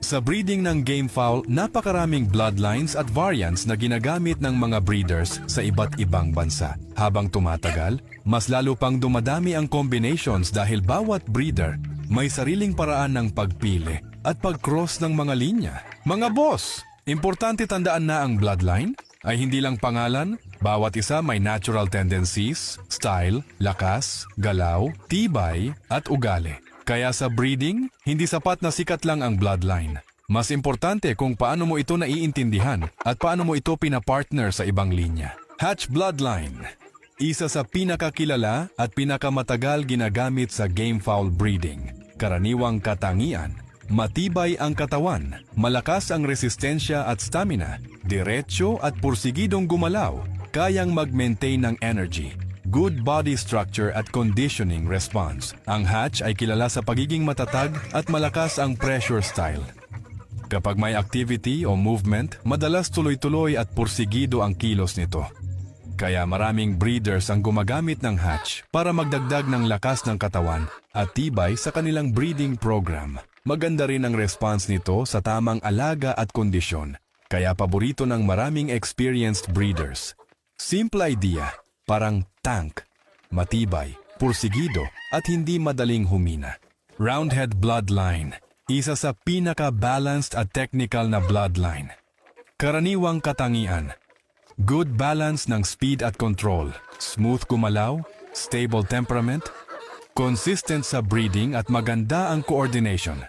Sa breeding ng game fowl, napakaraming bloodlines at variants na ginagamit ng mga breeders sa iba't ibang bansa. Habang tumatagal, mas lalo pang dumadami ang combinations dahil bawat breeder may sariling paraan ng pagpili at pag-cross ng mga linya. Mga boss, importante tandaan na ang bloodline ay hindi lang pangalan, bawat isa may natural tendencies, style, lakas, galaw, tibay at ugali. Kaya sa breeding, hindi sapat na sikat lang ang bloodline. Mas importante kung paano mo ito naiintindihan at paano mo ito pinapartner sa ibang linya. Hatch Bloodline, isa sa pinakakilala at pinakamatagal ginagamit sa game fowl breeding. Karaniwang katangian, matibay ang katawan, malakas ang resistensya at stamina, diretso at pursigidong gumalaw, kayang mag-maintain ng energy, good body structure at conditioning response. Ang hatch ay kilala sa pagiging matatag at malakas ang pressure style. Kapag may activity o movement, madalas tuloy-tuloy at pursigido ang kilos nito. Kaya maraming breeders ang gumagamit ng hatch para magdagdag ng lakas ng katawan at tibay sa kanilang breeding program. Maganda rin ang response nito sa tamang alaga at kondisyon, kaya paborito ng maraming experienced breeders. Simple idea, parang tank, matibay, pursigido at hindi madaling humina. Roundhead Bloodline, isa sa pinaka-balanced at technical na bloodline. Karaniwang katangian, good balance ng speed at control, smooth gumalaw, stable temperament, consistent sa breeding at maganda ang coordination.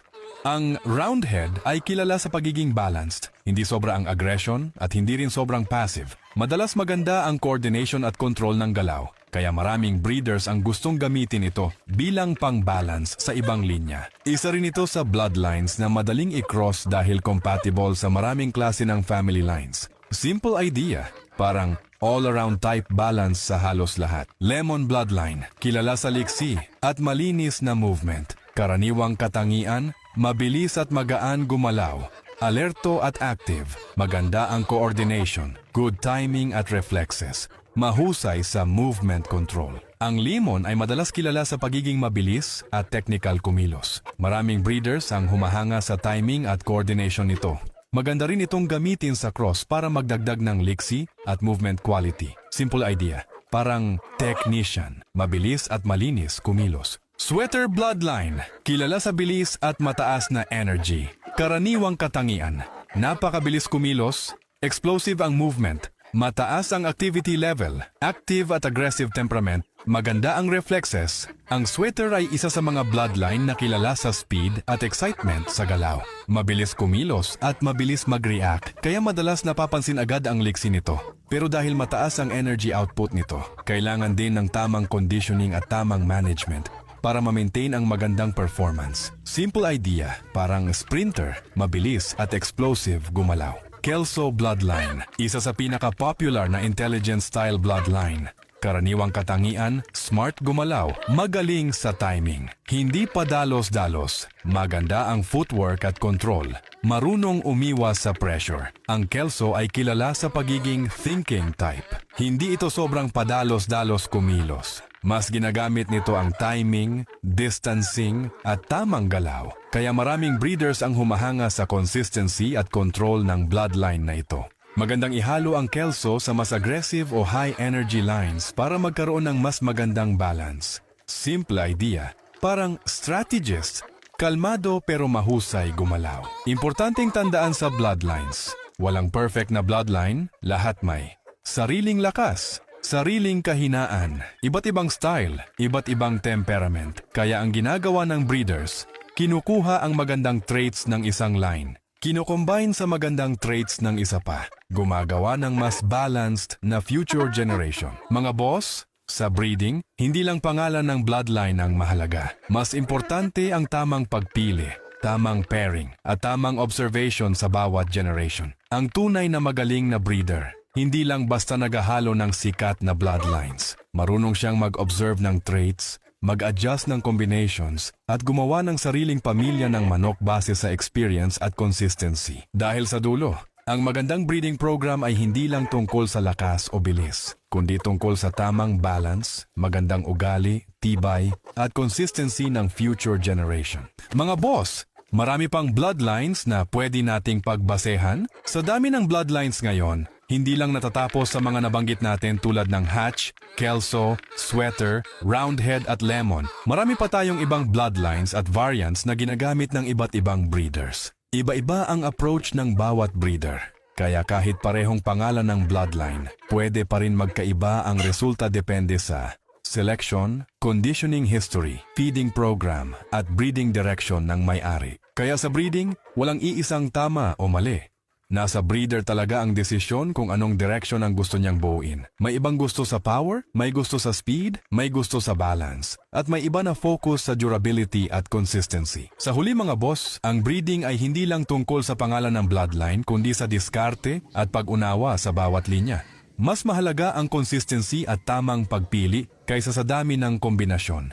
Ang roundhead ay kilala sa pagiging balanced, hindi sobra ang aggression at hindi rin sobrang passive. Madalas maganda ang coordination at control ng galaw, kaya maraming breeders ang gustong gamitin ito bilang pang-balance sa ibang linya. Isa rin ito sa bloodlines na madaling i-cross dahil compatible sa maraming klase ng family lines. Simple idea, parang all-around type balance sa halos lahat. Lemon Bloodline, kilala sa liksi at malinis na movement. Karaniwang katangian, mabilis at magaan gumalaw, alerto at active, maganda ang coordination, good timing at reflexes, mahusay sa movement control. Ang lemon ay madalas kilala sa pagiging mabilis at technical kumilos. Maraming breeders ang humahanga sa timing at coordination nito. Maganda rin itong gamitin sa cross para magdagdag ng liksi at movement quality. Simple idea, parang technician, mabilis at malinis kumilos. Sweater Bloodline, kilala sa bilis at mataas na energy. Karaniwang katangian, napakabilis kumilos, explosive ang movement, mataas ang activity level, active at aggressive temperament, maganda ang reflexes. Ang sweater ay isa sa mga bloodline na kilala sa speed at excitement sa galaw. Mabilis kumilos at mabilis mag-react, kaya madalas napapansin agad ang liksi nito. Pero dahil mataas ang energy output nito, kailangan din ng tamang conditioning at tamang management para ma-maintain ang magandang performance. Simple idea, parang sprinter, mabilis at explosive gumalaw. Kelso Bloodline, isa sa pinaka-popular na intelligent style bloodline. Karaniwang katangian, smart gumalaw, magaling sa timing. Hindi padalos-dalos, maganda ang footwork at control. Marunong umiwas sa pressure. Ang Kelso ay kilala sa pagiging thinking type. Hindi ito sobrang padalos-dalos kumilos. Mas ginagamit nito ang timing, distancing at tamang galaw. Kaya maraming breeders ang humahanga sa consistency at control ng bloodline na ito. Magandang ihalo ang Kelso sa mas aggressive o high energy lines para magkaroon ng mas magandang balance. Simple idea, parang strategist, kalmado pero mahusay gumalaw. Importanteng tandaan sa bloodlines, walang perfect na bloodline, lahat may sariling lakas, sariling kahinaan, iba't ibang style, iba't ibang temperament. Kaya ang ginagawa ng breeders, kinukuha ang magandang traits ng isang line, kinocombine sa magandang traits ng isa pa, gumagawa ng mas balanced na future generation. Mga boss, sa breeding, hindi lang pangalan ng bloodline ang mahalaga. Mas importante ang tamang pagpili, tamang pairing, at tamang observation sa bawat generation. Ang tunay na magaling na breeder, hindi lang basta naghahalo ng sikat na bloodlines. Marunong siyang mag-observe ng traits, mag-adjust ng combinations, at gumawa ng sariling pamilya ng manok base sa experience at consistency. Dahil sa dulo, ang magandang breeding program ay hindi lang tungkol sa lakas o bilis, kundi tungkol sa tamang balance, magandang ugali, tibay, at consistency ng future generation. Mga boss, Marami pang bloodlines na pwede nating pagbasehan. Sa dami ng bloodlines ngayon, hindi lang natatapos sa mga nabanggit natin tulad ng Hatch, Kelso, Sweater, Roundhead at Lemon. Marami pa tayong ibang bloodlines at variants na ginagamit ng iba't ibang breeders. Iba-iba ang approach ng bawat breeder. Kaya kahit parehong pangalan ng bloodline, pwede pa rin magkaiba ang resulta depende sa selection, conditioning history, feeding program, at breeding direction ng may-ari. Kaya sa breeding, walang iisang tama o mali. Nasa breeder talaga ang desisyon kung anong direction ang gusto niyang buuin. May ibang gusto sa power, may gusto sa speed, may gusto sa balance, at may iba na focus sa durability at consistency. Sa huli mga boss, ang breeding ay hindi lang tungkol sa pangalan ng bloodline kundi sa diskarte at pag-unawa sa bawat linya. Mas mahalaga ang consistency at tamang pagpili kaysa sa dami ng kombinasyon.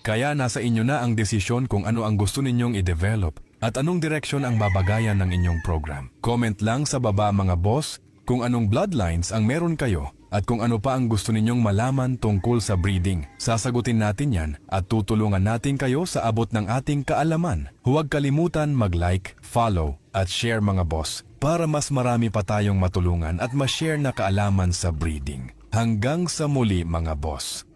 Kaya nasa inyo na ang desisyon kung ano ang gusto ninyong i-develop at anong direksyon ang babagayan ng inyong program. Comment lang sa baba mga boss kung anong bloodlines ang meron kayo at kung ano pa ang gusto ninyong malaman tungkol sa breeding. Sasagutin natin yan at tutulungan natin kayo sa abot ng ating kaalaman. Huwag kalimutan mag-like, follow at share mga boss para mas marami pa tayong matulungan at ma-share na kaalaman sa breeding. Hanggang sa muli mga boss.